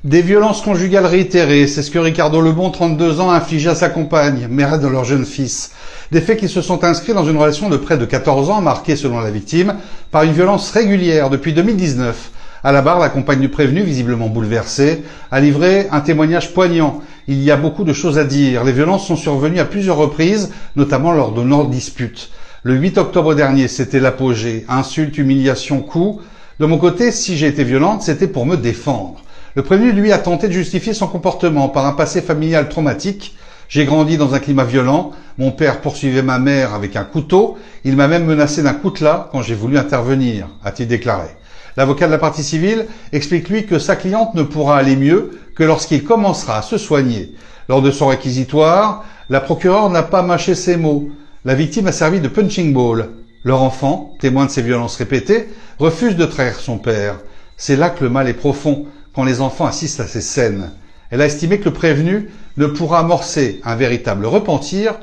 Des violences conjugales réitérées, c'est ce que Ricardo Lebon, 32 ans, a infligé à sa compagne, mère de leur jeune fils. Des faits qui se sont inscrits dans une relation de près de 14 ans, marquée, selon la victime, par une violence régulière depuis 2019. À la barre, la compagne du prévenu, visiblement bouleversée, a livré un témoignage poignant. Il y a beaucoup de choses à dire. Les violences sont survenues à plusieurs reprises, notamment lors de nos disputes. Le 8 octobre dernier, c'était l'apogée. Insultes, humiliations, coups. De mon côté, si j'ai été violente, c'était pour me défendre. Le prévenu, lui, a tenté de justifier son comportement par un passé familial traumatique. J'ai grandi dans un climat violent. Mon père poursuivait ma mère avec un couteau. Il m'a même menacé d'un coutelas quand j'ai voulu intervenir, a-t-il déclaré. L'avocat de la partie civile explique lui que sa cliente ne pourra aller mieux que lorsqu'il commencera à se soigner. Lors de son réquisitoire, la procureure n'a pas mâché ses mots. La victime a servi de punching ball. Leur enfant, témoin de ces violences répétées, refuse de trahir son père. C'est là que le mal est profond, quand les enfants assistent à ces scènes. Elle a estimé que le prévenu ne pourra amorcer un véritable repentir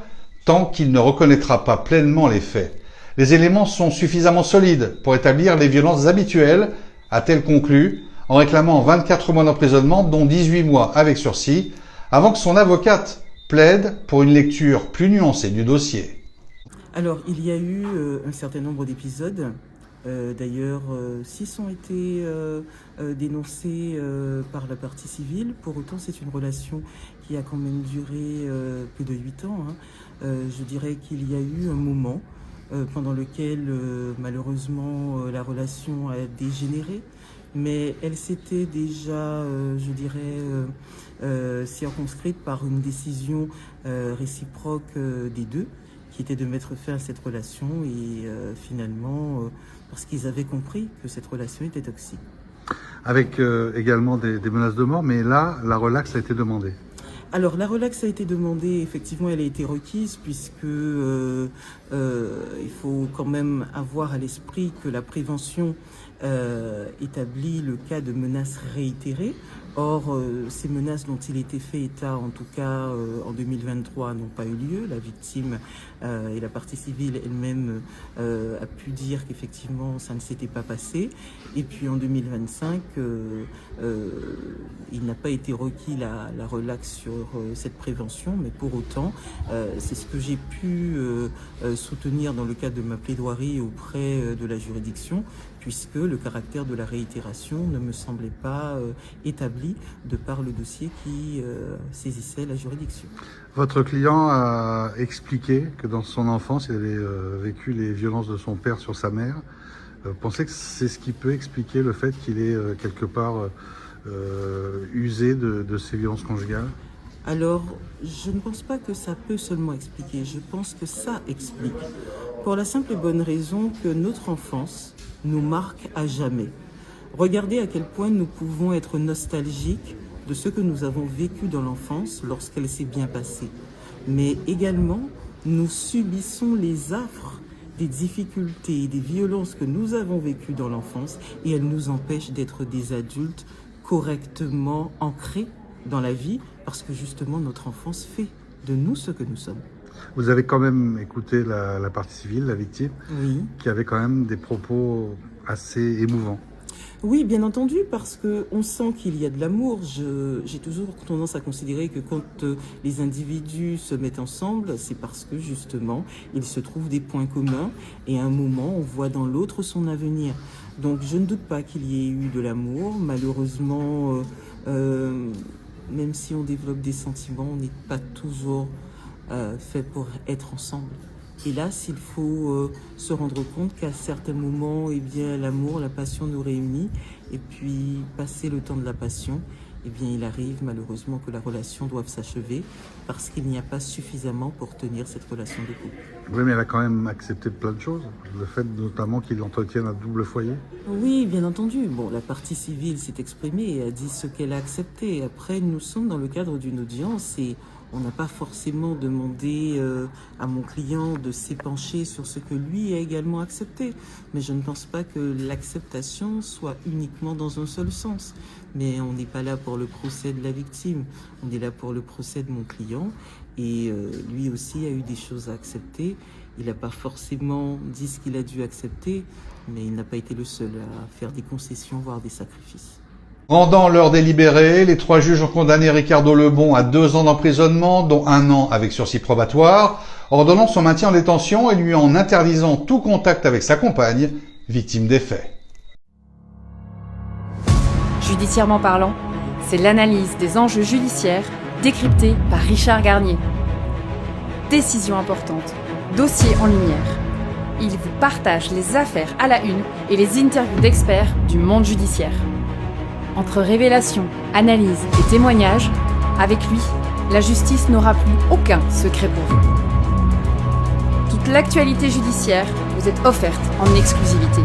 tant qu'il ne reconnaîtra pas pleinement les faits. Les éléments sont suffisamment solides pour établir les violences habituelles, a-t-elle conclu, en réclamant 24 mois d'emprisonnement, dont 18 mois avec sursis, avant que son avocate plaide pour une lecture plus nuancée du dossier. Alors, il y a eu un certain nombre d'épisodes. D'ailleurs, 6 ont été dénoncés par la partie civile. Pour autant, c'est une relation qui a quand même duré plus de 8 ans. Je dirais qu'il y a eu un moment pendant lequel, malheureusement, la relation a dégénéré. Mais elle s'était déjà, je dirais, circonscrite par une décision réciproque des deux, qui était de mettre fin à cette relation et finalement, parce qu'ils avaient compris que cette relation était toxique. Avec également des menaces de mort, mais là, la relaxe a été demandée. Alors, la relaxe a été demandée, effectivement, elle a été requise, puisque il faut quand même avoir à l'esprit que la prévention établit le cas de menaces réitérées. Or, ces menaces dont il était fait état, en tout cas en 2023, n'ont pas eu lieu. La victime et la partie civile elle-même a pu dire qu'effectivement ça ne s'était pas passé. Et puis en 2025, il n'a pas été requis la relaxe sur cette prévention, mais pour autant, c'est ce que j'ai pu soutenir dans le cadre de ma plaidoirie auprès de la juridiction, puisque le caractère de la réitération ne me semblait pas établi de par le dossier qui saisissait la juridiction. Votre client a expliqué que dans son enfance, il avait vécu les violences de son père sur sa mère. Vous pensez que c'est ce qui peut expliquer le fait qu'il ait quelque part usé de ces violences conjugales ? Alors, je ne pense pas que ça peut seulement expliquer, je pense que ça explique. Pour la simple et bonne raison que notre enfance nous marque à jamais. Regardez à quel point nous pouvons être nostalgiques de ce que nous avons vécu dans l'enfance lorsqu'elle s'est bien passée. Mais également, nous subissons les affres des difficultés et des violences que nous avons vécues dans l'enfance et elles nous empêchent d'être des adultes correctement ancrés dans la vie parce que justement notre enfance fait de nous ce que nous sommes. Vous avez quand même écouté la partie civile, la victime, Oui. Qui avait quand même des propos assez émouvants. Oui, bien entendu, parce qu'on sent qu'il y a de l'amour. J'ai toujours tendance à considérer que quand les individus se mettent ensemble, c'est parce que justement, il se trouve des points communs et à un moment, on voit dans l'autre son avenir. Donc je ne doute pas qu'il y ait eu de l'amour. Malheureusement, même si on développe des sentiments, on n'est pas toujours fait pour être ensemble. Hélas, il faut se rendre compte qu'à certains moments, eh bien, l'amour, la passion nous réunit. Et puis, passé le temps de la passion, eh bien, il arrive malheureusement que la relation doive s'achever parce qu'il n'y a pas suffisamment pour tenir cette relation de couple. Oui, mais elle a quand même accepté plein de choses. Le fait notamment qu'il entretienne un double foyer. Oui, bien entendu. Bon, la partie civile s'est exprimée et a dit ce qu'elle a accepté. Après, nous sommes dans le cadre d'une audience et on n'a pas forcément demandé à mon client de s'épancher sur ce que lui a également accepté. Mais je ne pense pas que l'acceptation soit uniquement dans un seul sens. Mais on n'est pas là pour le procès de la victime, on est là pour le procès de mon client. Et lui aussi a eu des choses à accepter. Il n'a pas forcément dit ce qu'il a dû accepter, mais il n'a pas été le seul à faire des concessions, voire des sacrifices. Rendant leur délibéré, les 3 juges ont condamné Ricardo Lebon à 2 ans d'emprisonnement, dont 1 an avec sursis probatoire, ordonnant son maintien en détention et lui en interdisant tout contact avec sa compagne, victime des faits. Judiciairement parlant, c'est l'analyse des enjeux judiciaires décryptée par Richard Garnier. Décision importante, dossier en lumière. Il vous partage les affaires à la une et les interviews d'experts du monde judiciaire. Entre révélations, analyses et témoignages, avec lui, la justice n'aura plus aucun secret pour vous. Toute l'actualité judiciaire vous est offerte en exclusivité.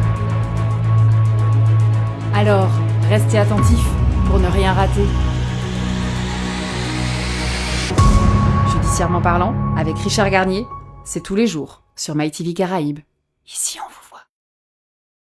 Alors, restez attentifs pour ne rien rater. Judiciairement parlant, avec Richard Garnier, c'est tous les jours sur MyTV Caraïbes. Ici on vous